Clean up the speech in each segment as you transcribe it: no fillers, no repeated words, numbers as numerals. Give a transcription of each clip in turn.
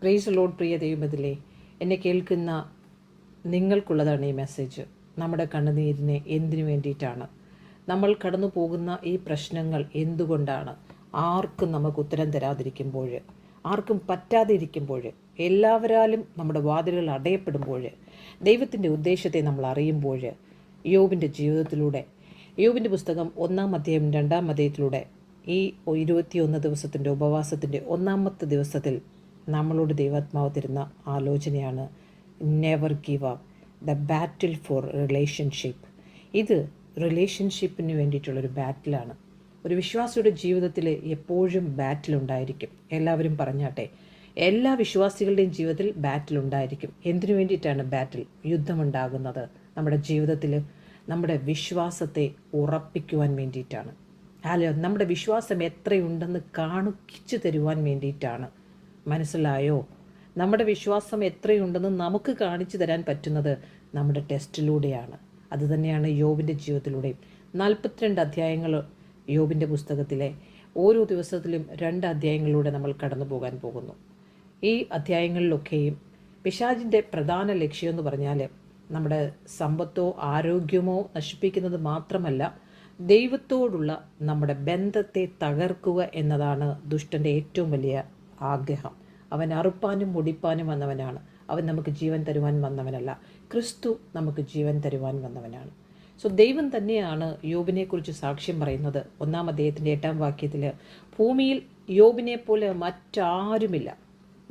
Price load പ്രിയ ദൈവമതിലേ, എന്നെ കേൾക്കുന്ന നിങ്ങൾക്കുള്ളതാണ് ഈ മെസ്സേജ്. നമ്മുടെ കണ്ണുനീരിനെ എന്തിനു വേണ്ടിയിട്ടാണ്? നമ്മൾ കടന്നു പോകുന്ന ഈ പ്രശ്നങ്ങൾ എന്തുകൊണ്ടാണ്? ആർക്കും നമുക്ക് ഉത്തരം തരാതിരിക്കുമ്പോൾ, ആർക്കും പറ്റാതെ ഇരിക്കുമ്പോൾ, എല്ലാവരാലും നമ്മുടെ വാതിലുകൾ അടയപ്പെടുമ്പോൾ, ദൈവത്തിൻ്റെ ഉദ്ദേശത്തെ നമ്മൾ അറിയുമ്പോൾ, യോബിൻ്റെ ജീവിതത്തിലൂടെ, യോബിൻ്റെ പുസ്തകം 1-ാം അധ്യായം 2-ാം അധ്യായത്തിലൂടെ ഈ 21 ദിവസത്തിൻ്റെ ഉപവാസത്തിൻ്റെ 1-ാമത്തെ ദിവസത്തിൽ നമ്മളോട് ദൈവാത്മാവ് തരുന്ന ആലോചനയാണ് never give up, the battle for relationship. ഇത് റിലേഷൻഷിപ്പിന് വേണ്ടിയിട്ടുള്ളൊരു ബാറ്റിലാണ്. ഒരു വിശ്വാസിയുടെ ജീവിതത്തിൽ എപ്പോഴും ബാറ്റിലുണ്ടായിരിക്കും. എല്ലാവരും പറഞ്ഞാട്ടെ, എല്ലാ വിശ്വാസികളുടെയും ജീവിതത്തിൽ ബാറ്റിലുണ്ടായിരിക്കും. എന്തിനു വേണ്ടിയിട്ടാണ് ബാറ്റിൽ? യുദ്ധമുണ്ടാകുന്നത് നമ്മുടെ ജീവിതത്തിൽ നമ്മുടെ വിശ്വാസത്തെ ഉറപ്പിക്കുവാൻ വേണ്ടിയിട്ടാണ്. അല്ല, നമ്മുടെ വിശ്വാസം എത്രയുണ്ടെന്ന് കാണിച്ചു തരുവാൻ വേണ്ടിയിട്ടാണ്. മനസ്സിലായോ? നമ്മുടെ വിശ്വാസം എത്രയുണ്ടെന്ന് നമുക്ക് കാണിച്ചു തരാൻ പറ്റുന്നത് നമ്മുടെ ടെസ്റ്റിലൂടെയാണ്. അതുതന്നെയാണ് യോബിൻ്റെ ജീവിതത്തിലൂടെയും. 42 അധ്യായങ്ങൾ യോബിൻ്റെ പുസ്തകത്തിലെ ഓരോ ദിവസത്തിലും 2 അധ്യായങ്ങളിലൂടെ നമ്മൾ കടന്നു പോകാൻ പോകുന്നു. ഈ അധ്യായങ്ങളിലൊക്കെയും പിശാചിൻ്റെ പ്രധാന ലക്ഷ്യമെന്ന് പറഞ്ഞാൽ നമ്മുടെ സമ്പത്തോ ആരോഗ്യമോ നശിപ്പിക്കുന്നത് മാത്രമല്ല, ദൈവത്തോടുള്ള നമ്മുടെ ബന്ധത്തെ തകർക്കുക എന്നതാണ് ദുഷ്ടൻ്റെ ഏറ്റവും വലിയ ആഗ്രഹം. അവൻ അറുപ്പാനും മുടിപ്പാനും വന്നവനാണ്. അവൻ നമുക്ക് ജീവൻ തരുവാൻ വന്നവനല്ല. ക്രിസ്തു നമുക്ക് ജീവൻ തരുവാൻ വന്നവനാണ്. ദൈവം തന്നെയാണ് യോബിനെക്കുറിച്ച് സാക്ഷ്യം പറയുന്നത്. 1-ാം അധ്യായത്തിൻ്റെ 8-ാം വാക്യത്തിൽ, ഭൂമിയിൽ യോബിനെ പോലെ മറ്റാരുമില്ല.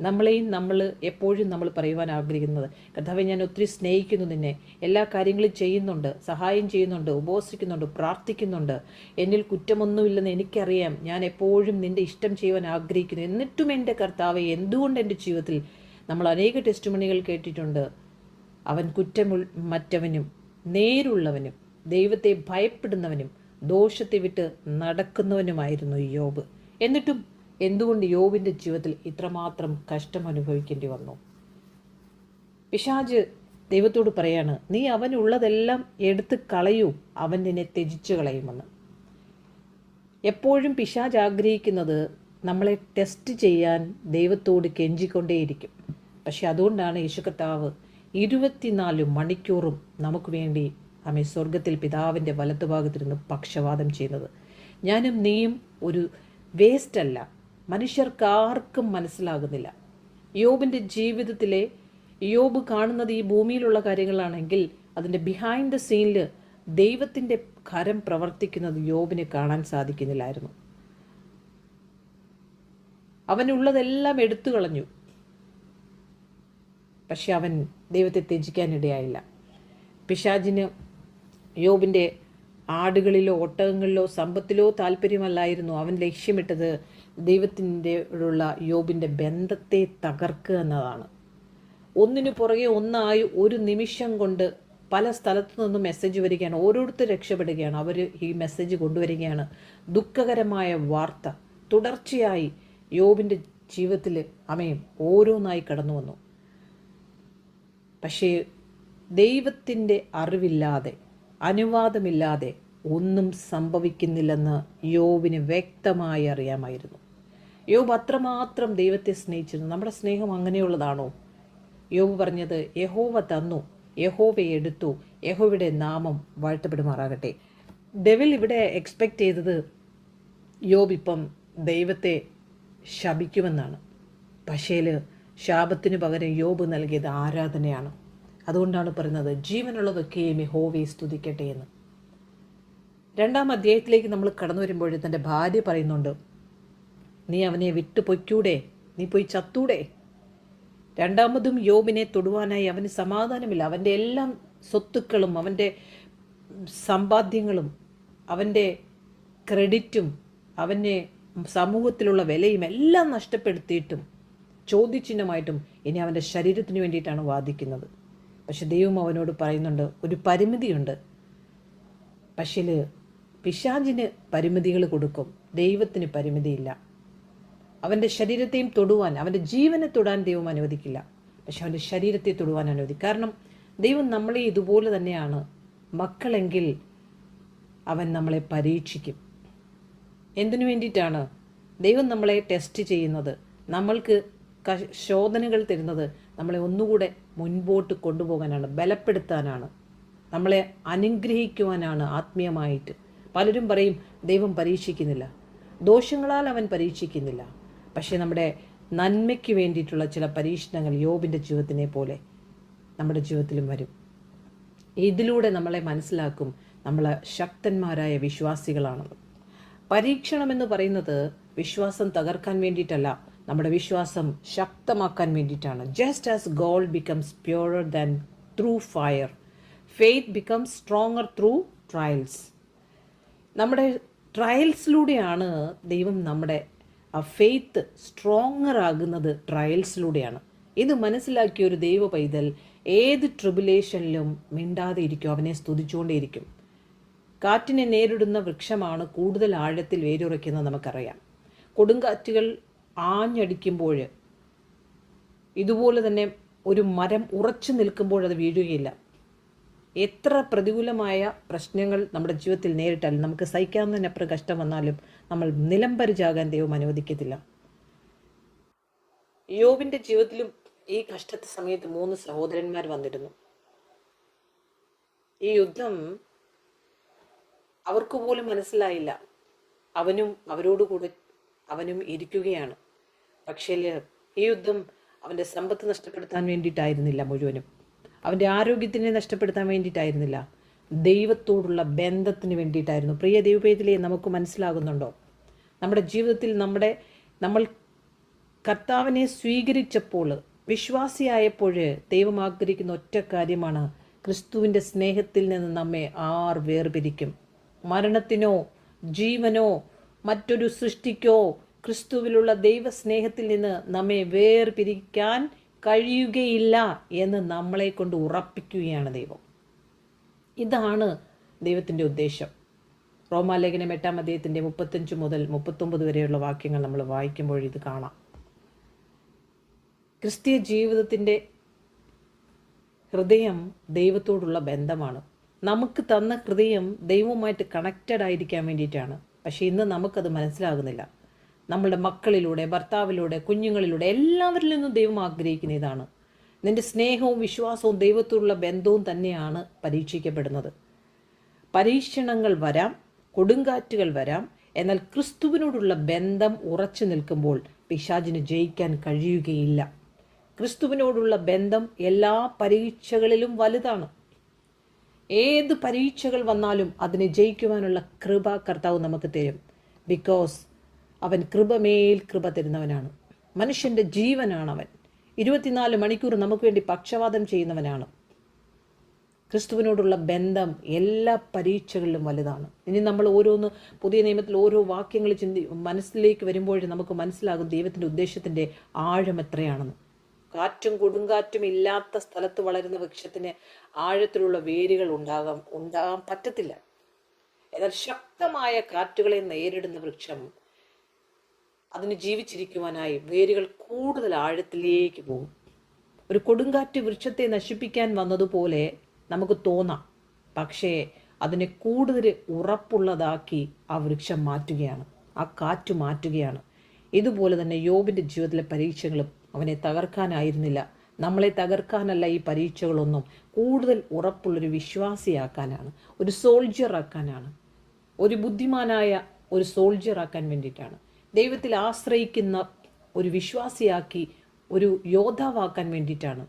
നമ്മളെയും നമ്മൾ എപ്പോഴും നമ്മൾ പറയുവാൻ ആഗ്രഹിക്കുന്നത്, കർത്താവേ, ഞാൻ ഒത്തിരി സ്നേഹിക്കുന്നു നിന്നെ, എല്ലാ കാര്യങ്ങളും ചെയ്യുന്നുണ്ട്, സഹായം ചെയ്യുന്നുണ്ട്, ഉപവസിക്കുന്നുണ്ട്, പ്രാർത്ഥിക്കുന്നുണ്ട്, എന്നിൽ കുറ്റമൊന്നുമില്ലെന്ന് എനിക്കറിയാം, ഞാൻ എപ്പോഴും നിൻ്റെ ഇഷ്ടം ചെയ്യുവാൻ ആഗ്രഹിക്കുന്നു. എന്നിട്ടും എൻ്റെ കർത്താവേ, എന്തുകൊണ്ട് എൻ്റെ ജീവിതത്തിൽ? നമ്മൾ അനേക ടെസ്റ്റുമണികൾ കേട്ടിട്ടുണ്ട്. അവൻ കുറ്റമറ്റവനും നേരുള്ളവനും ദൈവത്തെ ഭയപ്പെടുന്നവനും ദോഷത്തെ വിട്ട് നടക്കുന്നവനുമായിരുന്നു യോബ്. എന്നിട്ടും എന്തുകൊണ്ട് യോബിൻ്റെ ജീവിതത്തിൽ ഇത്രമാത്രം കഷ്ടം അനുഭവിക്കേണ്ടി വന്നു? പിശാച് ദൈവത്തോട് പറയാണ്, നീ അവനുള്ളതെല്ലാം എടുത്ത് കളയൂ, അവൻ നിന്നെ ത്യജിച്ചു കളയുമെന്ന്. എപ്പോഴും പിശാച് ആഗ്രഹിക്കുന്നത് നമ്മളെ ടെസ്റ്റ് ചെയ്യാൻ ദൈവത്തോട് കെഞ്ചിക്കൊണ്ടേയിരിക്കും. പക്ഷെ അതുകൊണ്ടാണ് യേശു കർത്താവ് 24 മണിക്കൂറും നമുക്ക് വേണ്ടി സ്വർഗത്തിൽ പിതാവിൻ്റെ വലത്തുഭാഗത്തിരുന്ന് പക്ഷവാദം ചെയ്യുന്നത്. ഞാനും നീയും ഒരു വേസ്റ്റ് അല്ല. മനുഷ്യർക്കാർക്കും മനസ്സിലാകുന്നില്ല. യോബിൻ്റെ ജീവിതത്തിലെ യോബ് കാണുന്നത് ഈ ഭൂമിയിലുള്ള കാര്യങ്ങളാണെങ്കിൽ അതിൻ്റെ ബിഹൈൻഡ് ദ സീനിൽ ദൈവത്തിൻ്റെ കരം പ്രവർത്തിക്കുന്നത് യോബിന് കാണാൻ സാധിക്കുന്നില്ലായിരുന്നു. അവനുള്ളതെല്ലാം എടുത്തു കളഞ്ഞു. പക്ഷെ അവൻ ദൈവത്തെ ത്യജിക്കാനിടയായില്ല. പിശാചിന് യോബിൻ്റെ ആടുകളിലോ ഒട്ടകങ്ങളിലോ സമ്പത്തിലോ താല്പര്യമല്ലായിരുന്നു. അവൻ ലക്ഷ്യമിട്ടത് ദൈവത്തിൻ്റെ ഉള്ള യോബിൻ്റെ ബന്ധത്തെ തകർക്കുക എന്നതാണ്. ഒന്നിനു പുറകെ ഒന്നായി ഒരു നിമിഷം കൊണ്ട് പല സ്ഥലത്തു നിന്നും മെസ്സേജ് വരികയാണ്. ഓരോരുത്തർ രക്ഷപ്പെടുകയാണ്. അവർ ഈ മെസ്സേജ് കൊണ്ടുവരികയാണ്. ദുഃഖകരമായ വാർത്ത തുടർച്ചയായി യോബിൻ്റെ ജീവിതത്തിൽ ഓരോന്നായി കടന്നു വന്നു. പക്ഷേ ദൈവത്തിൻ്റെ അറിവില്ലാതെ, അനുവാദമില്ലാതെ ഒന്നും സംഭവിക്കുന്നില്ലെന്ന് യോബിന് വ്യക്തമായി അറിയാമായിരുന്നു. യോബ് അത്രമാത്രം ദൈവത്തെ സ്നേഹിച്ചിരുന്നു. നമ്മുടെ സ്നേഹം അങ്ങനെയുള്ളതാണോ? യോബ് പറഞ്ഞത്, യഹോവ തന്നു, യഹോവ എടുത്തു, യഹോവയുടെ നാമം വാഴ്ത്തപ്പെടുമാറാകട്ടെ. ഡെവിൽ ഇവിടെ എക്സ്പെക്റ്റ് ചെയ്തത് യോബ് ഇപ്പം ദൈവത്തെ ശപിക്കുമെന്നാണ്. പക്ഷേ ശാപത്തിനു പകരം യോബ് നൽകിയത് ആരാധനയാണ്. അതുകൊണ്ടാണ് പറയുന്നത്, ജീവനുള്ളതൊക്കെയും യഹോവയെ സ്തുതിക്കട്ടെ എന്ന്. 2-ാം അധ്യായത്തിലേക്ക് നമ്മൾ കടന്നു വരുമ്പോൾ തൻ്റെ ഭാര്യ പറയുന്നുണ്ട്, നീ അവനെ വിട്ടു പൊയ്ക്കൂടെ, നീ പോയി ചത്തൂടെ. രണ്ടാമതും യോബിനെ തൊടുവാനായി അവന് സമാധാനമില്ല. അവൻ്റെ എല്ലാ സ്വത്തുക്കളും അവൻ്റെ സമ്പാദ്യങ്ങളും അവൻ്റെ ക്രെഡിറ്റും അവൻ്റെ സമൂഹത്തിലുള്ള വിലയും എല്ലാം നഷ്ടപ്പെടുത്തിയിട്ടും ചോദ്യചിഹ്നമായിട്ടും ഇനി അവൻ്റെ ശരീരത്തിന് വേണ്ടിയിട്ടാണ് വാദിക്കുന്നത്. പക്ഷെ ദൈവം അവനോട് പറയുന്നുണ്ട്, ഒരു പരിമിതിയുണ്ട്. പക്ഷേ പിശാചിന് പരിമിതികൾ കൊടുക്കും, ദൈവത്തിന് പരിമിതിയില്ല. അവൻ്റെ ശരീരത്തെയും തൊടുവാൻ, അവൻ്റെ ജീവനെ തൊടാൻ ദൈവം അനുവദിക്കില്ല. പക്ഷെ അവൻ്റെ ശരീരത്തെ തൊടുവാൻ അനുവദിക്കും. കാരണം ദൈവം നമ്മളെ ഇതുപോലെ തന്നെയാണ്. മക്കളെങ്കിൽ അവൻ നമ്മളെ പരീക്ഷിക്കും. എന്തിനു വേണ്ടിയിട്ടാണ് ദൈവം നമ്മളെ ടെസ്റ്റ് ചെയ്യുന്നത്? നമ്മൾക്ക് ശോധനകൾ തരുന്നത് നമ്മളെ ഒന്നുകൂടെ മുൻപോട്ട് കൊണ്ടുപോകാനാണ്, ബലപ്പെടുത്താനാണ്, നമ്മളെ അനുഗ്രഹിക്കുവാനാണ് ആത്മീയമായിട്ട്. പലരും പറയും ദൈവം പരീക്ഷിക്കുന്നില്ല, ദോഷങ്ങളാൽ അവൻ പരീക്ഷിക്കുന്നില്ല. പക്ഷേ നമ്മുടെ നന്മയ്ക്ക് വേണ്ടിയിട്ടുള്ള ചില പരീക്ഷണങ്ങൾ യോബിൻ്റെ ജീവിതത്തിനെ പോലെ നമ്മുടെ ജീവിതത്തിലും വരും. ഇതിലൂടെ നമ്മളെ മനസ്സിലാക്കും നമ്മൾ ശക്തന്മാരായ വിശ്വാസികളാണെന്ന്. പരീക്ഷണമെന്ന് പറയുന്നത് വിശ്വാസം തകർക്കാൻ വേണ്ടിയിട്ടല്ല, നമ്മുടെ വിശ്വാസം ശക്തമാക്കാൻ വേണ്ടിയിട്ടാണ്. Just as gold becomes purer than through fire, faith becomes stronger through trials. നമ്മുടെ ട്രയൽസിലൂടെയാണ് ദൈവം നമ്മുടെ ആ ഫെയ്ത്ത് സ്ട്രോങ്ങർ ആകുന്നത്, ട്രയൽസിലൂടെയാണ്. ഇത് മനസ്സിലാക്കിയ ഒരു ദൈവ പൈതൽ ഏത് ട്രിബുലേഷനിലും മിണ്ടാതെ ഇരിക്കും, അവനെ സ്തുതിച്ചുകൊണ്ടേയിരിക്കും. കാറ്റിനെ നേരിടുന്ന വൃക്ഷമാണ് കൂടുതൽ ആഴത്തിൽ വേരുറയ്ക്കുന്നത് നമുക്കറിയാം. കൊടുങ്കാറ്റുകൾ ആഞ്ഞടിക്കുമ്പോൾ ഇതുപോലെ തന്നെ ഒരു മരം ഉറച്ചു നിൽക്കുമ്പോൾ അത് വീഴുകയില്ല. എത്ര പ്രതികൂലമായ പ്രശ്നങ്ങൾ നമ്മുടെ ജീവിതത്തിൽ നേരിട്ടാലും, നമുക്ക് സഹിക്കാവുന്നതിനപ്പുറം കഷ്ടം വന്നാലും നമ്മൾ നിലംപരിചാകാൻ ദൈവം അനുവദിക്കത്തില്ല. യോബിൻ്റെ ജീവിതത്തിലും ഈ കഷ്ടത്തെ സമയത്ത് 3 സഹോദരന്മാർ വന്നിരുന്നു. ഈ യുദ്ധം അവർക്ക് പോലും മനസ്സിലായില്ല. അവനും അവരോടുകൂടെ അവനും ഇരിക്കുകയാണ്. പക്ഷേ ഈ യുദ്ധം അവൻ്റെ സമ്പത്ത് നഷ്ടപ്പെടുത്താൻ വേണ്ടിയിട്ടായിരുന്നില്ല, മുഴുവനും അവൻ്റെ ആരോഗ്യത്തിനെ നഷ്ടപ്പെടുത്താൻ വേണ്ടിയിട്ടായിരുന്നില്ല, ദൈവത്തോടുള്ള ബന്ധത്തിന് വേണ്ടിയിട്ടായിരുന്നു. പ്രിയ ദൈവപേതിലെ നമുക്ക് മനസ്സിലാകുന്നുണ്ടോ? നമ്മുടെ ജീവിതത്തിൽ നമ്മൾ കർത്താവിനെ സ്വീകരിച്ചപ്പോൾ, വിശ്വാസിയായപ്പോൾ ദൈവം ആഗ്രഹിക്കുന്ന ഒറ്റ കാര്യമാണ്, ക്രിസ്തുവിൻ്റെ സ്നേഹത്തിൽ നിന്ന് നമ്മെ ആർ വേർപിരിക്കും? മരണത്തിനോ ജീവനോ മറ്റൊരു സൃഷ്ടിക്കോ ക്രിസ്തുവിലുള്ള ദൈവസ്നേഹത്തിൽ നിന്ന് നമ്മെ വേർപിരിക്കാൻ കഴിയുകയില്ല എന്ന് നമ്മളെ കൊണ്ട് ഉറപ്പിക്കുകയാണ് ദൈവം. ഇതാണ് ദൈവത്തിൻ്റെ ഉദ്ദേശം. റോമാലേഖനം 8-ാം അധ്യായത്തിൻ്റെ 35 മുതൽ 39 വരെയുള്ള വാക്യങ്ങൾ നമ്മൾ വായിക്കുമ്പോൾ ഇത് കാണാം. ക്രിസ്തീയ ജീവിതത്തിൻ്റെ ഹൃദയം ദൈവത്തോടുള്ള ബന്ധമാണ്. നമുക്ക് തന്ന ഹൃദയം ദൈവവുമായിട്ട് കണക്റ്റഡ് ആയിരിക്കാൻ വേണ്ടിയിട്ടാണ്. പക്ഷേ ഇന്ന് നമുക്കത് മനസ്സിലാകുന്നില്ല. നമ്മളുടെ മക്കളിലൂടെ, ഭർത്താവിലൂടെ, കുഞ്ഞുങ്ങളിലൂടെ എല്ലാവരിൽ നിന്നും ദൈവം ആഗ്രഹിക്കുന്ന ഇതാണ്. നിന്റെ സ്നേഹവും വിശ്വാസവും ദൈവത്തോടുള്ള ബന്ധവും തന്നെയാണ് പരീക്ഷിക്കപ്പെടുന്നത്. പരീക്ഷണങ്ങൾ വരാം, കൊടുങ്കാറ്റുകൾ വരാം. എന്നാൽ ക്രിസ്തുവിനോടുള്ള ബന്ധം ഉറച്ചു നിൽക്കുമ്പോൾ പിശാചിന് ജയിക്കാൻ കഴിയുകയില്ല. ക്രിസ്തുവിനോടുള്ള ബന്ധം എല്ലാ പരീക്ഷകളിലും വലുതാണ്. ഏത് പരീക്ഷകൾ വന്നാലും അതിനെ ജയിക്കുവാനുള്ള കൃപ കർത്താവ് നമുക്ക് തരും. ബിക്കോസ് അവൻ കൃപമേൽ കൃപ തരുന്നവനാണ്. മനുഷ്യൻ്റെ ജീവനാണ് അവൻ. 24 മണിക്കൂർ നമുക്ക് വേണ്ടി പക്ഷവാതം ചെയ്യുന്നവനാണ്. ക്രിസ്തുവിനോടുള്ള ബന്ധം എല്ലാ പരീക്ഷകളിലും വലുതാണ്. ഇനി നമ്മൾ ഓരോന്ന് പുതിയ നിയമത്തിൽ ഓരോ വാക്യങ്ങൾ മനസ്സിലേക്ക് വരുമ്പോഴും നമുക്ക് മനസ്സിലാകും ദൈവത്തിൻ്റെ ഉദ്ദേശത്തിൻ്റെ ആഴം എത്രയാണെന്ന്. കാറ്റും കൊടുങ്കാറ്റും ഇല്ലാത്ത സ്ഥലത്ത് വളരുന്ന വൃക്ഷത്തിന് ആഴത്തിലുള്ള വേരുകൾ ഉണ്ടാകാൻ പറ്റത്തില്ല. എന്നാൽ ശക്തമായ കാറ്റുകളെ നേരിടുന്ന വൃക്ഷം അതിന് ജീവിച്ചിരിക്കുവാനായി വേരുകൾ കൂടുതൽ ആഴത്തിലേക്ക് പോകും. ഒരു കൊടുങ്കാറ്റ് വൃക്ഷത്തെ നശിപ്പിക്കാൻ വന്നതുപോലെ നമുക്ക് തോന്നാം. പക്ഷേ അതിനെ കൂടുതൽ ഉറപ്പുള്ളതാക്കി ആ വൃക്ഷം മാറ്റുകയാണ്, ആ കാറ്റ് മാറ്റുകയാണ്. ഇതുപോലെ തന്നെ യോബിൻ്റെ ജീവിതത്തിലെ പരീക്ഷകളും അവനെ തകർക്കാനായിരുന്നില്ല, നമ്മളെ തകർക്കാനല്ല. ഈ പരീക്ഷകളൊന്നും കൂടുതൽ ഉറപ്പുള്ളൊരു വിശ്വാസിയാക്കാനാണ്, ഒരു സോൾജിയർ ആക്കാനാണ്, ഒരു ബുദ്ധിമാനായ ഒരു സോൾജിയർ ആക്കാൻ വേണ്ടിയിട്ടാണ്. ദൈവത്തിൽ ആശ്രയിക്കുന്ന ഒരു വിശ്വാസിയാക്കി, ഒരു യോദ്ധാവാക്കാൻ വേണ്ടിയിട്ടാണ്.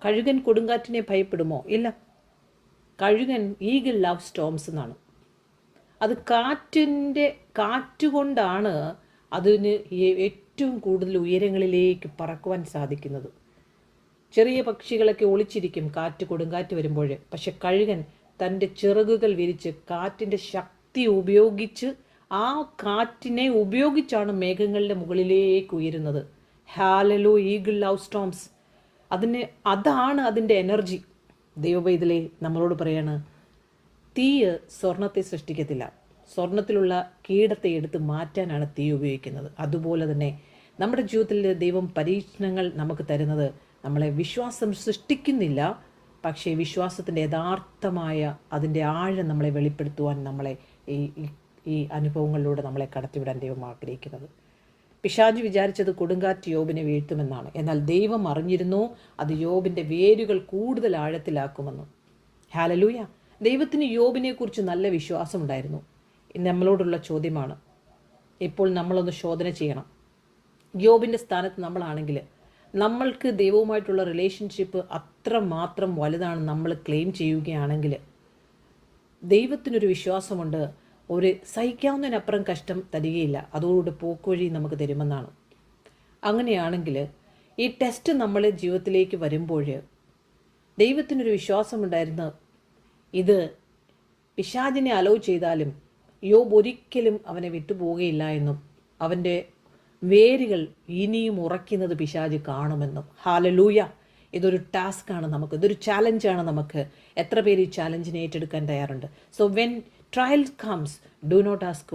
കഴുകൻ കൊടുങ്കാറ്റിനെ ഭയപ്പെടുമോ? ഇല്ല. കഴുകൻ ഈഗിൾ ലവ് സ്റ്റോംസ് എന്നാണ്. അത് കാറ്റുകൊണ്ടാണ് അതിന് ഏറ്റവും കൂടുതൽ ഉയരങ്ങളിലേക്ക് പറക്കുവാൻ സാധിക്കുന്നത്. ചെറിയ പക്ഷികളൊക്കെ ഒളിച്ചിരിക്കും കൊടുങ്കാറ്റ് വരുമ്പോൾ. പക്ഷെ കഴുകൻ തൻ്റെ ചിറകുകൾ വിരിച്ച് കാറ്റിൻ്റെ ശക്തി ഉപയോഗിച്ച് ആ കാറ്റിനെ ഉപയോഗിച്ചാണ് മേഘങ്ങളുടെ മുകളിലേക്ക് ഉയരുന്നത്. ഹാലലു ഈഗിൾ ലവ് സ്റ്റോംസ്. അതാണ് അതിൻ്റെ എനർജി. ദൈവപൈതലേ നമ്മളോട് പറയാണ്, തീയ് സ്വർണത്തെ സൃഷ്ടിക്കത്തില്ല, സ്വർണത്തിലുള്ള കീടത്തെ എടുത്ത് മാറ്റാനാണ് തീ ഉപയോഗിക്കുന്നത്. അതുപോലെ തന്നെ നമ്മുടെ ജീവിതത്തിൽ ദൈവം പരീക്ഷണങ്ങൾ നമുക്ക് തരുന്നത് നമ്മളെ വിശ്വാസം സൃഷ്ടിക്കുന്നില്ല, പക്ഷേ വിശ്വാസത്തിൻ്റെ യഥാർത്ഥമായ അതിൻ്റെ ആഴം നമ്മളെ വെളിപ്പെടുത്തുവാൻ നമ്മളെ ഈ അനുഭവങ്ങളിലൂടെ നമ്മളെ കടത്തിവിടാൻ ദൈവം ആഗ്രഹിക്കുന്നത്. പിശാച് വിചാരിച്ചത് കൊടുങ്കാറ്റ് യോബിനെ വീഴ്ത്തുമെന്നാണ്. എന്നാൽ ദൈവം അറിഞ്ഞിരുന്നു അത് യോബിൻ്റെ വേരുകൾ കൂടുതൽ ആഴത്തിലാക്കുമെന്ന്. ഹല്ലേലൂയ. ദൈവത്തിന് യോബിനെക്കുറിച്ച് നല്ല വിശ്വാസമുണ്ടായിരുന്നു. നമ്മളോടുള്ള ചോദ്യമാണ്, ഇപ്പോൾ നമ്മളൊന്ന് ശോധന ചെയ്യണം. യോബിൻ്റെ സ്ഥാനത്ത് നമ്മളാണെങ്കിൽ നമ്മൾക്ക് ദൈവവുമായിട്ടുള്ള റിലേഷൻഷിപ്പ് അത്രമാത്രം വലുതാണ് നമ്മൾ ക്ലെയിം ചെയ്യുകയാണെങ്കിൽ, ദൈവത്തിനൊരു വിശ്വാസമുണ്ട്, ഒരു സഹിക്കാവുന്നതിനപ്പുറം കഷ്ടം തരികയില്ല, അതോടുകൂടി പോക്കുവഴി നമുക്ക് തരുമെന്നാണ്. അങ്ങനെയാണെങ്കിൽ ഈ ടെസ്റ്റ് നമ്മളെ ജീവിതത്തിലേക്ക് വരുമ്പോൾ ദൈവത്തിനൊരു വിശ്വാസമുണ്ടായിരുന്നു, ഇത് പിശാചിനെ അലോ ചെയ്താലും യോബ് ഒരിക്കലും അവനെ വിട്ടുപോവുകയില്ല എന്നും അവൻ്റെ വേരുകൾ ഇനിയും ഉറയ്ക്കുന്നത് പിശാച് കാണുമെന്നും. ഹല്ലേലൂയ. ഇതൊരു ടാസ്ക്കാണ് നമുക്ക്, ഇതൊരു ചാലഞ്ചാണ് നമുക്ക്. എത്ര പേര് ഈ ചാലഞ്ചിനെ ഏറ്റെടുക്കാൻ തയ്യാറുണ്ട്? So when trial comes, do not ask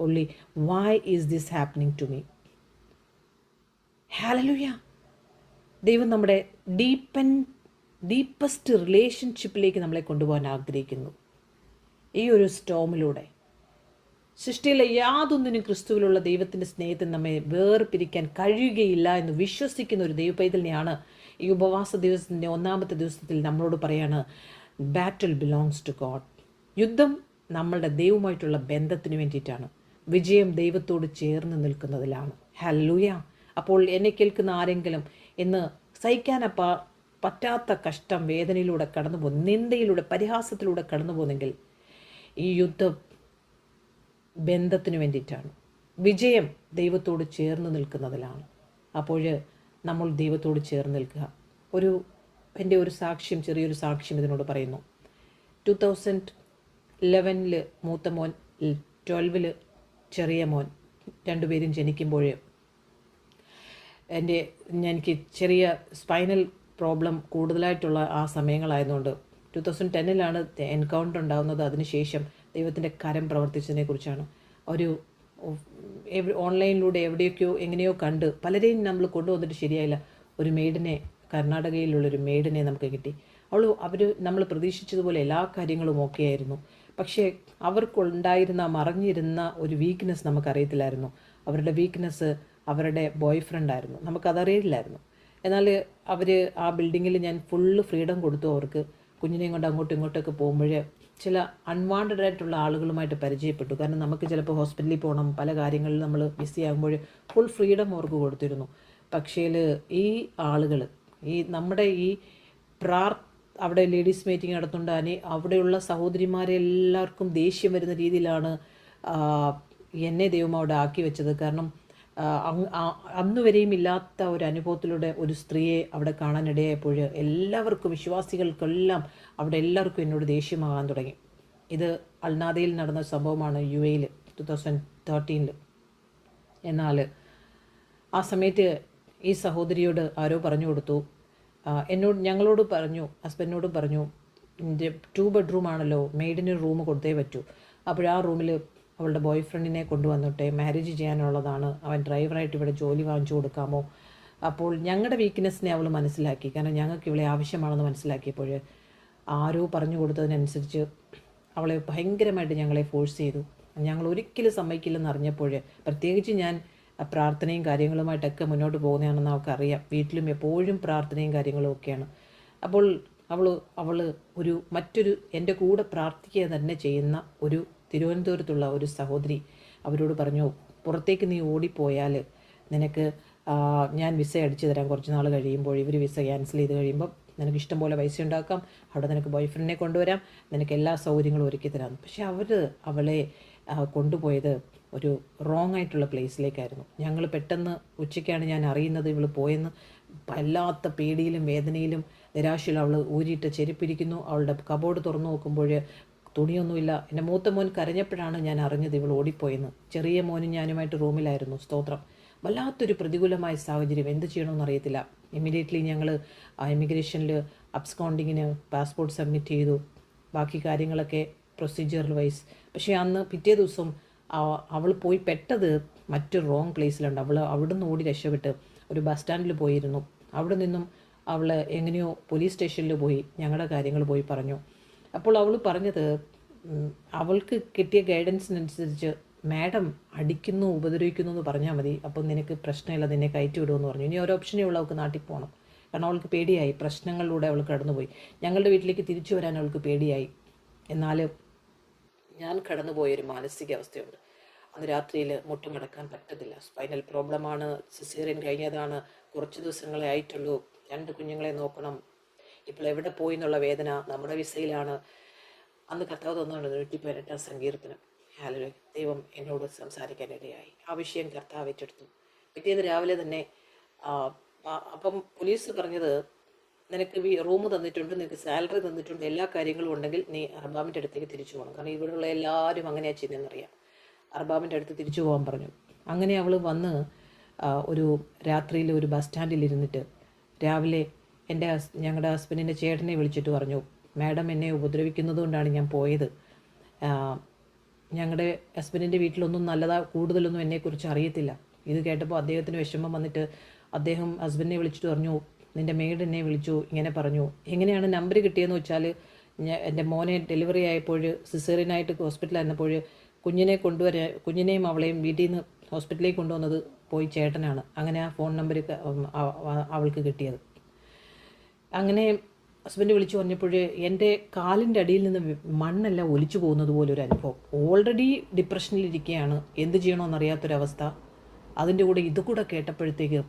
only why is this happening to me. Hallelujah. ദൈവം നമ്മുടെ ഡീപ്പസ്റ്റ് റിലേഷൻഷിപ്പിലേക്ക് നമ്മളെ കൊണ്ടുപോകാൻ ആഗ്രഹിക്കുന്നു. ഈ ഒരു സ്റ്റോമിലൂടെ സൃഷ്ടിയിലെ യാതൊന്നിനും ക്രിസ്തുവിലുള്ള ദൈവത്തിൻ്റെ സ്നേഹത്തിൽ നമ്മെ വേർപിരിക്കാൻ കഴിയുകയില്ല എന്ന് വിശ്വസിക്കുന്ന ഒരു ദൈവപൈതലിനെയാണ് ഈ ഉപവാസ ദിവസത്തിൻ്റെ 1-ാമത്തെ ദിവസത്തിൽ നമ്മളോട് പറയാണ്, ബാറ്റിൽ ബിലോങ്സ് ടു ഗോഡ്. യുദ്ധം നമ്മളുടെ ദൈവവുമായിട്ടുള്ള ബന്ധത്തിന് വേണ്ടിയിട്ടാണ്. വിജയം ദൈവത്തോട് ചേർന്ന് നിൽക്കുന്നതിലാണ്. ഹല്ലേലൂയ. അപ്പോൾ എന്നെ കേൾക്കുന്ന ആരെങ്കിലും ഇന്ന് സഹിക്കാൻ പറ്റാത്ത കഷ്ടം, വേദനയിലൂടെ കടന്നു പോകുന്നു, നിന്ദയിലൂടെ, പരിഹാസത്തിലൂടെ കടന്നു പോകുന്നെങ്കിൽ ഈ യുദ്ധം ബന്ധത്തിന് വേണ്ടിയിട്ടാണ്. വിജയം ദൈവത്തോട് ചേർന്ന് നിൽക്കുന്നതിലാണ്. അപ്പോൾ നമ്മൾ ദൈവത്തോട് ചേർന്ന് നിൽക്കുക. എൻ്റെ ഒരു സാക്ഷ്യം, ചെറിയൊരു സാക്ഷ്യം ഇതിനോട് പറയുന്നു. 2011 മൂത്ത മോൻ, 12 ചെറിയ മോൻ, രണ്ടുപേരും ജനിക്കുമ്പോൾ എനിക്ക് ചെറിയ സ്പൈനൽ പ്രോബ്ലം കൂടുതലായിട്ടുള്ള ആ സമയങ്ങളായതുകൊണ്ട് 2010 എൻകൗണ്ടർ ഉണ്ടാകുന്നത്. അതിനുശേഷം ദൈവത്തിൻ്റെ കരം പ്രവർത്തിച്ചതിനെക്കുറിച്ചാണ്. ഒരു ഓൺലൈനിലൂടെ എവിടെയൊക്കെയോ എങ്ങനെയോ കണ്ട് പലരെയും നമ്മൾ കൊണ്ടുവന്നിട്ട് ശരിയായില്ല. ഒരു മെയ്ഡിനെ, കർണാടകയിലുള്ളൊരു മെയ്ഡിനെ നമുക്ക് കിട്ടി. അവർ നമ്മൾ പ്രതീക്ഷിച്ചതുപോലെ എല്ലാ കാര്യങ്ങളും ഓക്കെ ആയിരുന്നു. പക്ഷേ അവർക്കുണ്ടായിരുന്ന മറഞ്ഞിരുന്ന ഒരു വീക്ക്നെസ് നമുക്കറിയത്തില്ലായിരുന്നു. അവരുടെ വീക്ക്നെസ് അവരുടെ ബോയ് ഫ്രണ്ടായിരുന്നു. നമുക്കതറിയില്ലായിരുന്നു. എന്നാൽ ആ ബിൽഡിങ്ങിൽ ഞാൻ ഫുള്ള് ഫ്രീഡം കൊടുത്തു അവർക്ക്. കുഞ്ഞിനെയും കൊണ്ട് അങ്ങോട്ടും ഇങ്ങോട്ടൊക്കെ പോകുമ്പോൾ ചില അൺവാണ്ടഡ് ആയിട്ടുള്ള ആളുകളുമായിട്ട് പരിചയപ്പെട്ടു. കാരണം നമുക്ക് ചിലപ്പോൾ ഹോസ്പിറ്റലിൽ പോകണം, പല കാര്യങ്ങളിൽ നമ്മൾ ബിസി ആകുമ്പോൾ ഫുൾ ഫ്രീഡം അവർക്ക് കൊടുത്തിരുന്നു. പക്ഷേ ഈ ആളുകൾ, നമ്മുടെ അവിടെ ലേഡീസ് മീറ്റിംഗ് നടത്തുകൊണ്ട് അവിടെയുള്ള സഹോദരിമാരെ എല്ലാവർക്കും ദേഷ്യം വരുന്ന രീതിയിലാണ് എന്നെ ദൈവം അവിടെ ആക്കി വെച്ചത്. കാരണം അന്നുവരെയും ഇല്ലാത്ത ഒരു അനുഭവത്തിലൂടെ ഒരു സ്ത്രീയെ അവിടെ കാണാനിടയായപ്പോൾ എല്ലാവർക്കും, വിശ്വാസികൾക്കെല്ലാം അവിടെ എല്ലാവർക്കും എന്നോട് ദേഷ്യമാകാൻ തുടങ്ങി. ഇത് അൽനാദയിൽ നടന്ന സംഭവമാണ്, UAE 2013. എന്നാൽ ആ സമയത്ത് ഈ സഹോദരിയോട് ആരോ പറഞ്ഞു കൊടുത്തു, ഞങ്ങളോട് പറഞ്ഞു, ഹസ്ബൻഡിനോട് പറഞ്ഞു, 2 ബെഡ്റൂം ആണല്ലോ, മെയ്ഡിന് റൂം കൊടുത്തേ പറ്റൂ. അപ്പോൾ ആ റൂമിൽ അവളുടെ ബോയ് ഫ്രണ്ടിനെ കൊണ്ടുവന്നിട്ട് മാരേജ് ചെയ്യാനുള്ളതാണ്, അവൻ ഡ്രൈവറായിട്ട് ഇവിടെ ജോലി വാങ്ങിച്ചു കൊടുക്കാമോ. അപ്പോൾ ഞങ്ങളുടെ വീക്ക്നെസ്സിനെ അവൾ മനസ്സിലാക്കി. കാരണം ഞങ്ങൾക്ക് ഇവളെ ആവശ്യമാണെന്ന് മനസ്സിലാക്കിയപ്പോൾ ആരോ പറഞ്ഞു കൊടുത്തതിനനുസരിച്ച് അവളെ ഭയങ്കരമായിട്ട് ഞങ്ങളെ ഫോഴ്സ് ചെയ്തു. ഞങ്ങൾ ഒരിക്കലും സമ്മതിക്കില്ലെന്ന് അറിഞ്ഞപ്പോൾ, പ്രത്യേകിച്ച് ഞാൻ പ്രാർത്ഥനയും കാര്യങ്ങളുമായിട്ടൊക്കെ മുന്നോട്ട് പോകുന്നതാണെന്ന് അവൾക്കറിയാം. വീട്ടിലും എപ്പോഴും പ്രാർത്ഥനയും കാര്യങ്ങളും ഒക്കെയാണ്. അപ്പോൾ അവൾ മറ്റൊരു എൻ്റെ കൂടെ പ്രാർത്ഥിക്കുക തന്നെ ചെയ്യുന്ന ഒരു തിരുവനന്തപുരത്തുള്ള ഒരു സഹോദരി അവരോട് പറഞ്ഞു, പുറത്തേക്ക് നീ ഓടിപ്പോയാൽ നിനക്ക് ഞാൻ വിസ അടിച്ചു തരാം. കുറച്ച് നാൾ കഴിയുമ്പോൾ ഇവർ വിസ ക്യാൻസൽ ചെയ്ത് കഴിയുമ്പം നിനക്ക് ഇഷ്ടം പോലെ പൈസ ഉണ്ടാക്കാം, അവിടെ നിനക്ക് ബോയ് ഫ്രണ്ടിനെ കൊണ്ടുവരാം, നിനക്ക് എല്ലാ സൗകര്യങ്ങളും ഒരുക്കി തരാം. പക്ഷേ അവളെ കൊണ്ടുപോയത് ഒരു റോങ് ആയിട്ടുള്ള പ്ലേസിലേക്കായിരുന്നു. ഞങ്ങൾ പെട്ടെന്ന് ഉച്ചയ്ക്കാണ് ഞാൻ അറിയുന്നത് ഇവൾ പോയെന്ന്. വല്ലാത്ത പേടിയിലും വേദനയിലും നിരാശയിലും അവൾ ഊരിയിട്ട് ചെരുപ്പിരിക്കുന്നു. അവളുടെ കബോർഡ് തുറന്നു നോക്കുമ്പോൾ തുണിയൊന്നുമില്ല. എൻ്റെ മൂത്ത മോൻ കരഞ്ഞപ്പോഴാണ് ഞാൻ അറിഞ്ഞത് ഇവൾ ഓടിപ്പോയെന്ന്. ചെറിയ മോനും ഞാനുമായിട്ട് റൂമിലായിരുന്നു. സ്തോത്രം. വല്ലാത്തൊരു പ്രതികൂലമായ സാഹചര്യം, എന്ത് ചെയ്യണമെന്ന് അറിയത്തില്ല. ഇമ്മീഡിയറ്റ്ലി ഞങ്ങൾ ഇമിഗ്രേഷനിൽ അബ്സ്കോണ്ടിങ്ങിന് പാസ്പോർട്ട് സബ്മിറ്റ് ചെയ്തു, ബാക്കി കാര്യങ്ങളൊക്കെ പ്രൊസീജിയർ വൈസ്. പക്ഷേ അന്ന് പിറ്റേ ദിവസം അവൾ പോയി പെട്ടത് മറ്റൊരു റോങ് പ്ലേസിലുണ്ട്. അവൾ അവിടുന്ന് ഓടി രക്ഷപ്പെട്ട് ഒരു ബസ് സ്റ്റാൻഡിൽ പോയിരുന്നു. അവിടെ നിന്നും അവൾ എങ്ങനെയോ പോലീസ് സ്റ്റേഷനിൽ പോയി ഞങ്ങളുടെ കാര്യങ്ങൾ പോയി പറഞ്ഞു. അപ്പോൾ അവൾ പറഞ്ഞത് അവൾക്ക് കിട്ടിയ ഗൈഡൻസിനനുസരിച്ച് മാഡം അടിക്കുന്നു ഉപദ്രവിക്കുന്നു എന്ന് പറഞ്ഞാൽ മതി, അപ്പം നിനക്ക് പ്രശ്നമില്ല, നിന്നെ കയറ്റി വിടുമെന്ന് പറഞ്ഞു. ഇനി ഒരു ഓപ്ഷനേ ഉള്ളൂ, അവൾക്ക് നാട്ടിൽ പോകണം. കാരണം അവൾക്ക് പേടിയായി, പ്രശ്നങ്ങളിലൂടെ അവൾ കടന്നുപോയി. ഞങ്ങളുടെ വീട്ടിലേക്ക് തിരിച്ചു വരാൻ അവൾക്ക് പേടിയായി. എന്നാലും ഞാൻ കടന്നുപോയൊരു മാനസികാവസ്ഥയുണ്ട്. അന്ന് രാത്രിയിൽ മുട്ടും കിടക്കാൻ പറ്റത്തില്ല. സ്പൈനൽ പ്രോബ്ലമാണ്, സിസേറിയൻ കഴിഞ്ഞതാണ്, കുറച്ച് ദിവസങ്ങളെ ആയിട്ടുള്ളൂ, 2 കുഞ്ഞുങ്ങളെ നോക്കണം, ഇപ്പോൾ എവിടെ പോയി എന്നുള്ള വേദന, നമ്മുടെ വിസയിലാണ്. അന്ന് കർത്താവ് തന്നാണ് 118 സങ്കീർത്തനം. ഹല്ലേലൂയ. ദൈവം എന്നോട് സംസാരിക്കാനിടയായി. ആ വിഷയം കർത്താവ് ഏറ്റെടുത്തു. പിറ്റേന്ന് രാവിലെ തന്നെ അപ്പം പോലീസ് പറഞ്ഞത്, നിനക്ക് റൂം തന്നിട്ടുണ്ട്, നിനക്ക് സാലറി തന്നിട്ടുണ്ട്, എല്ലാ കാര്യങ്ങളും ഉണ്ടെങ്കിൽ നീ അർബാമിൻ്റെ അടുത്തേക്ക് തിരിച്ചു പോകണം. കാരണം ഇവിടെയുള്ള എല്ലാവരും അങ്ങനെയാണ് ചെയ്യുന്നതെന്നറിയാം. അർബാമിൻ്റെ അടുത്ത് തിരിച്ചു പോകാൻ പറഞ്ഞു. അങ്ങനെ അവൾ വന്ന് ഒരു രാത്രിയിൽ ഒരു ബസ് സ്റ്റാൻഡിൽ ഇരുന്നിട്ട് രാവിലെ ഞങ്ങളുടെ ഹസ്ബൻഡിൻ്റെ ചേട്ടനെ വിളിച്ചിട്ട് പറഞ്ഞു, മാഡം എന്നെ ഉപദ്രവിക്കുന്നത് കൊണ്ടാണ് ഞാൻ പോയത്. ഞങ്ങളുടെ ഹസ്ബൻഡിൻ്റെ വീട്ടിലൊന്നും കൂടുതലൊന്നും എന്നെക്കുറിച്ച് അറിയത്തില്ല. ഇത് കേട്ടപ്പോൾ അദ്ദേഹത്തിന് വിഷമം വന്നിട്ട് അദ്ദേഹം ഹസ്ബൻഡിനെ വിളിച്ചിട്ട് പറഞ്ഞു, നിൻ്റെ മെയ്ഡ് എന്നെ വിളിച്ചു, ഇങ്ങനെ പറഞ്ഞു. എങ്ങനെയാണ് നമ്പർ കിട്ടിയെന്ന് വെച്ചാൽ, എൻ്റെ മോനെ ഡെലിവറി ആയപ്പോൾ സിസേറിയനായിട്ട് ഹോസ്പിറ്റലായിരുന്നപ്പോൾ കുഞ്ഞിനെയും അവളെയും വീട്ടിൽ നിന്ന് ഹോസ്പിറ്റലിലേക്ക് കൊണ്ടുവന്നത് പോയി ചേട്ടനാണ്. അങ്ങനെ ആ ഫോൺ നമ്പർ അവൾക്ക് കിട്ടിയത്. അങ്ങനെ ഹസ്ബൻഡ് വിളിച്ചു പറഞ്ഞപ്പോൾ എൻ്റെ കാലിൻ്റെ അടിയിൽ നിന്ന് മണ്ണെല്ലാം ഒലിച്ചു പോകുന്നത് പോലൊരു അനുഭവം. ഓൾറെഡി ഡിപ്രഷനിലിരിക്കുകയാണ്, എന്ത് ചെയ്യണമെന്നറിയാത്തൊരവസ്ഥ. അതിൻ്റെ കൂടെ ഇതുകൂടെ കേട്ടപ്പോഴത്തേക്ക്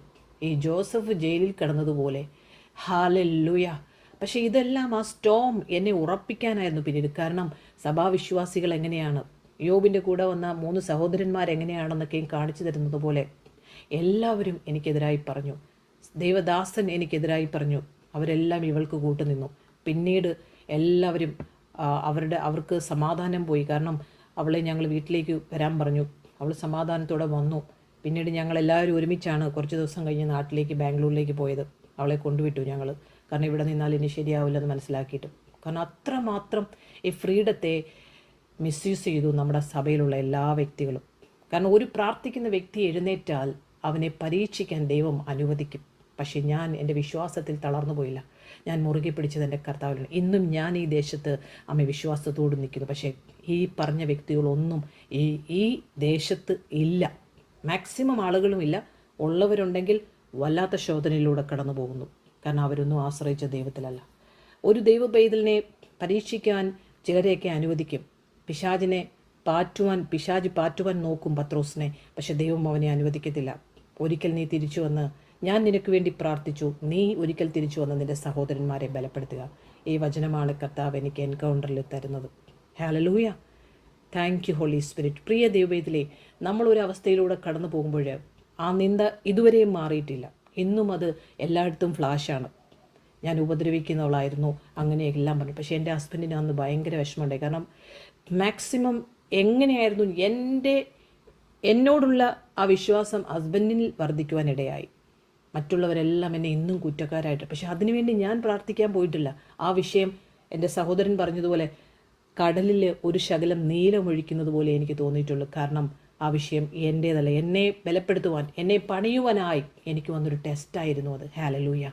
ഈ ജോസഫ് ജയിലിൽ കിടന്നതുപോലെ. ഹല്ലേലൂയ. പക്ഷേ ഇതെല്ലാം ആ സ്റ്റോം എന്നെ ഉറപ്പിക്കാനായിരുന്നു പിന്നീട്. കാരണം സഭാവിശ്വാസികൾ എങ്ങനെയാണ്, യോബിൻ്റെ കൂടെ വന്ന 3 സഹോദരന്മാരെങ്ങനെയാണെന്നൊക്കെയും കാണിച്ചു തരുന്നത് പോലെ എല്ലാവരും എനിക്കെതിരായി പറഞ്ഞു. ദൈവദാസൻ എനിക്കെതിരായി പറഞ്ഞു. അവരെല്ലാം ഇവൾക്ക് കൂട്ടുനിന്നു. പിന്നീട് എല്ലാവരും അവർക്ക് സമാധാനം പോയി. കാരണം അവളെ ഞങ്ങൾ വീട്ടിലേക്ക് വരാൻ പറഞ്ഞു. അവൾ സമാധാനത്തോടെ വന്നു. പിന്നീട് ഞങ്ങളെല്ലാവരും ഒരുമിച്ചാണ് കുറച്ച് ദിവസം കഴിഞ്ഞ് നാട്ടിലേക്ക് ബാംഗ്ലൂരിലേക്ക് പോയത്. അവളെ കൊണ്ടുവിട്ടു ഞങ്ങൾ. കാരണം ഇവിടെ നിന്നാൽ ഇനി ശരിയാവില്ലെന്ന് മനസ്സിലാക്കിയിട്ടും. കാരണം അത്രമാത്രം ഈ ഫ്രീഡത്തെ മിസ്യൂസ് ചെയ്തു നമ്മുടെ സഭയിലുള്ള എല്ലാ വ്യക്തികളും. കാരണം ഒരു പ്രാർത്ഥിക്കുന്ന വ്യക്തി എഴുന്നേറ്റാൽ അവനെ പരീക്ഷിക്കാൻ ദൈവം അനുവദിക്കും. പക്ഷേ ഞാൻ എൻ്റെ വിശ്വാസത്തിൽ തളർന്നു പോയില്ല. ഞാൻ മുറുകെ പിടിച്ചത് എൻ്റെ കർത്താവിലാണ്. ഇന്നും ഞാൻ ഈ ദേശത്ത് വിശ്വാസത്തോട് നിൽക്കുന്നു. പക്ഷേ ഈ പറഞ്ഞ വ്യക്തികളൊന്നും ഈ ദേശത്ത് ഇല്ല. മാക്സിമം ആളുകളും ഇല്ല. ഉള്ളവരുണ്ടെങ്കിൽ വല്ലാത്ത ശോധനയിലൂടെ കടന്നു പോകുന്നു. കാരണം അവരൊന്നും ആശ്രയിച്ച ദൈവത്തിലല്ല. ഒരു ദൈവ പൈതലിനെ പരീക്ഷിക്കാൻ ചിലരെയൊക്കെ അനുവദിക്കും. പിശാജ് പാറ്റുവാൻ നോക്കും പത്രോസിനെ. പക്ഷെ ദൈവം അവനെ അനുവദിക്കത്തില്ല. ഒരിക്കൽ നീ തിരിച്ചു വന്ന്, ഞാൻ നിനക്ക് വേണ്ടി പ്രാർത്ഥിച്ചു, നീ ഒരിക്കൽ തിരിച്ചു വന്ന് നിൻ്റെ സഹോദരന്മാരെ ബലപ്പെടുത്തുക. ഈ വചനമാണ് കർത്താവ് എനിക്ക് എൻകൗണ്ടറിൽ തരുന്നത്. Hallelujah. Thank you Holy Spirit. പ്രിയ ദൈവവേദിലെ, നമ്മളൊരു അവസ്ഥയിലൂടെ കടന്നു പോകുമ്പോൾ ആ നിന്ദ ഇതുവരെയും മാറിയിട്ടില്ല. ഇന്നും അത് എല്ലായിടത്തും ഫ്ലാഷാണ്. ഞാൻ ഉപദ്രവിക്കുന്നവളായിരുന്നു, അങ്ങനെയെല്ലാം പറഞ്ഞു. പക്ഷേ എൻ്റെ ഹസ്ബൻഡിന് അന്ന് ഭയങ്കര വിഷമമുണ്ടായി. കാരണം മാക്സിമം എങ്ങനെയായിരുന്നു എന്നോടുള്ള ആ വിശ്വാസം ഹസ്ബൻഡിൽ വർദ്ധിക്കുവാനിടയായി. മറ്റുള്ളവരെല്ലാം എന്നെ ഇന്നും കുറ്റക്കാരായിട്ട്. പക്ഷെ അതിനുവേണ്ടി ഞാൻ പ്രാർത്ഥിക്കാൻ പോയിട്ടില്ല. ആ വിഷയം എൻ്റെ സഹോദരൻ പറഞ്ഞതുപോലെ കടലിൽ ഒരു ശകലം നീലമൊഴിക്കുന്നത് പോലെ എനിക്ക് തോന്നിയിട്ടുള്ളൂ. കാരണം ആ വിഷയം എൻ്റേതല്ല. എന്നെ ബലപ്പെടുത്തുവാൻ, എന്നെ പണിയുവാനായി എനിക്ക് വന്നൊരു ടെസ്റ്റായിരുന്നു അത്. ഹല്ലേലൂയ.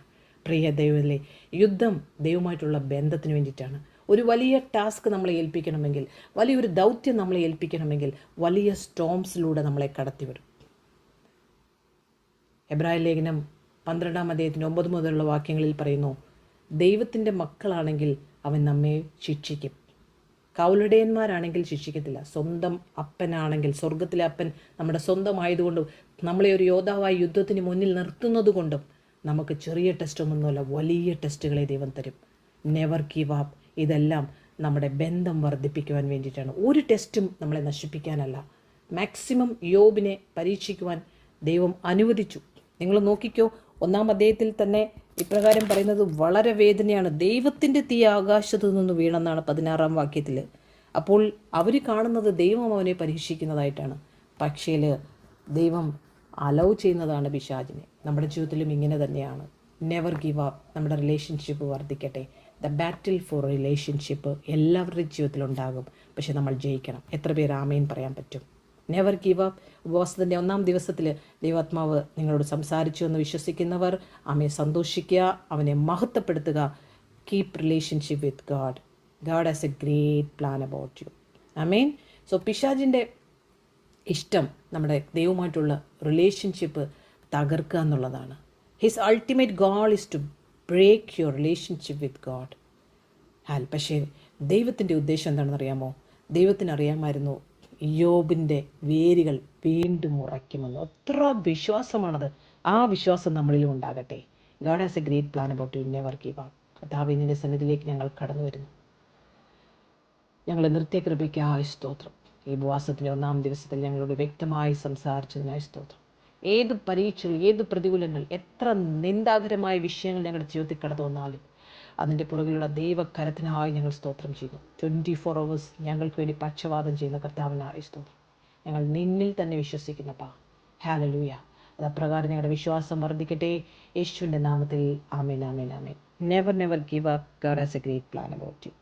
പ്രിയ ദൈവത്തിലെ, യുദ്ധം ദൈവമായിട്ടുള്ള ബന്ധത്തിന് വേണ്ടിയിട്ടാണ്. ഒരു വലിയ ടാസ്ക് നമ്മളെ ഏൽപ്പിക്കണമെങ്കിൽ, വലിയൊരു ദൗത്യം നമ്മളെ ഏൽപ്പിക്കണമെങ്കിൽ വലിയ സ്റ്റോംസിലൂടെ നമ്മളെ കടത്തിവിടും. എബ്രായ ലേഖനം 12-ാം അധ്യായത്തിന് 9 മുതലുള്ള വാക്യങ്ങളിൽ പറയുന്നു, ദൈവത്തിൻ്റെ മക്കളാണെങ്കിൽ അവൻ നമ്മെ ശിക്ഷിക്കും. കൗലടയന്മാരാണെങ്കിൽ ശിക്ഷിക്കത്തില്ല. സ്വന്തം അപ്പനാണെങ്കിൽ, സ്വർഗത്തിലെ അപ്പൻ നമ്മുടെ സ്വന്തമായതുകൊണ്ടും നമ്മളെ ഒരു യോദ്ധാവായി യുദ്ധത്തിന് മുന്നിൽ നിർത്തുന്നത് കൊണ്ടും നമുക്ക് ചെറിയ ടെസ്റ്റൊന്നുമല്ല, വലിയ ടെസ്റ്റുകളെ ദൈവം തരും. Never give up. ഇതെല്ലാം നമ്മുടെ ബന്ധം വർദ്ധിപ്പിക്കുവാൻ വേണ്ടിയിട്ടാണ്. ഒരു ടെസ്റ്റും നമ്മളെ നശിപ്പിക്കാനല്ല. മാക്സിമം യോബിനെ പരീക്ഷിക്കുവാൻ ദൈവം അനുവദിച്ചു. നിങ്ങൾ നോക്കിക്കോ, 1-ാം അധ്യായത്തിൽ തന്നെ ഇപ്രകാരം പറയുന്നത് വളരെ വേദനയാണ്. ദൈവത്തിൻ്റെ തീ ആകാശത്തു നിന്ന് വീണെന്നാണ് 16-ാം വാക്യത്തിൽ. അപ്പോൾ അവർ കാണുന്നത് ദൈവം അവനെ പരീക്ഷിക്കുന്നതായിട്ടാണ്. പക്ഷേ ദൈവം അലൗ ചെയ്യുന്നതാണ് പിശാചിനെ. നമ്മുടെ ജീവിതത്തിലും ഇങ്ങനെ തന്നെയാണ്. Never give up. നമ്മുടെ റിലേഷൻഷിപ്പ് വർദ്ധിക്കട്ടെ. ദ ബാറ്റിൽ ഫോർ റിലേഷൻഷിപ്പ് എല്ലാവരുടെയും ജീവിതത്തിലുണ്ടാകും. പക്ഷെ നമ്മൾ ജയിക്കണം. എത്ര പേര് ആമേൻ പറയാൻ പറ്റും? Never give up. ഉപവാസത്തിൻ്റെ 1-ാം ദിവസത്തിൽ ദൈവാത്മാവ് നിങ്ങളോട് സംസാരിച്ചു എന്ന് വിശ്വസിക്കുന്നവർ ആമയെ സന്തോഷിക്കുക, അവനെ മഹത്വപ്പെടുത്തുക. Keep relationship with God. God has a great plan about you. ആമേൻ. സോ പിശാചിൻ്റെ ഇഷ്ടം നമ്മുടെ ദൈവമായിട്ടുള്ള റിലേഷൻഷിപ്പ് തകർക്കുക എന്നുള്ളതാണ്. His ultimate goal is to break your relationship with God. പക്ഷേ ദൈവത്തിൻ്റെ ഉദ്ദേശം എന്താണെന്ന് അറിയാമോ? ദൈവത്തിന് അറിയാമായിരുന്നു യോബിൻ്റെ വേരുകൾ വീണ്ടും ഉറയ്ക്കുമെന്ന്. എത്ര വിശ്വാസമാണത്! ആ വിശ്വാസം നമ്മളിലും ഉണ്ടാകട്ടെ. God has a great plan about U, never give up. കർത്താവേ, നിന്റെ സന്നിധിയിലേക്ക് ഞങ്ങൾ കടന്നു വരുന്നു. ഞങ്ങളെ നിർത്തിയ കൃപയ്ക്കായി സ്തോത്രം. ഈ ഉപവാസത്തിൻ്റെ 1-ാം ദിവസത്തിൽ ഞങ്ങളോട് വ്യക്തമായി സംസാരിച്ചതിനായി സ്തോത്രം. ഏത് പരീക്ഷകൾ, ഏത് പ്രതികൂലങ്ങൾ, എത്ര നിന്ദാകരമായ വിഷയങ്ങൾ ഞങ്ങളുടെ ജീവിതത്തിൽ കടന്നു വന്നാലും അതിൻ്റെ പുറകിലുള്ള ദൈവകരത്തിനായി ഞങ്ങൾ സ്തോത്രം ചെയ്യുന്നു. 24 hours ഞങ്ങൾക്ക് വേണ്ടി പക്ഷവാദം ചെയ്യുന്ന കർത്താവിനായി സ്തോത്രം. ഞങ്ങൾ നിന്നിൽ തന്നെ വിശ്വസിക്കുന്നപ്പാ. ഹല്ലേലൂയ. അത് അപ്രകാരം ഞങ്ങളുടെ വിശ്വാസം വർദ്ധിക്കട്ടെ. യേശുവിൻ്റെ നാമത്തിൽ ആമേൻ, ആമേൻ, ആമേൻ. Never give up. God has a great plan about U.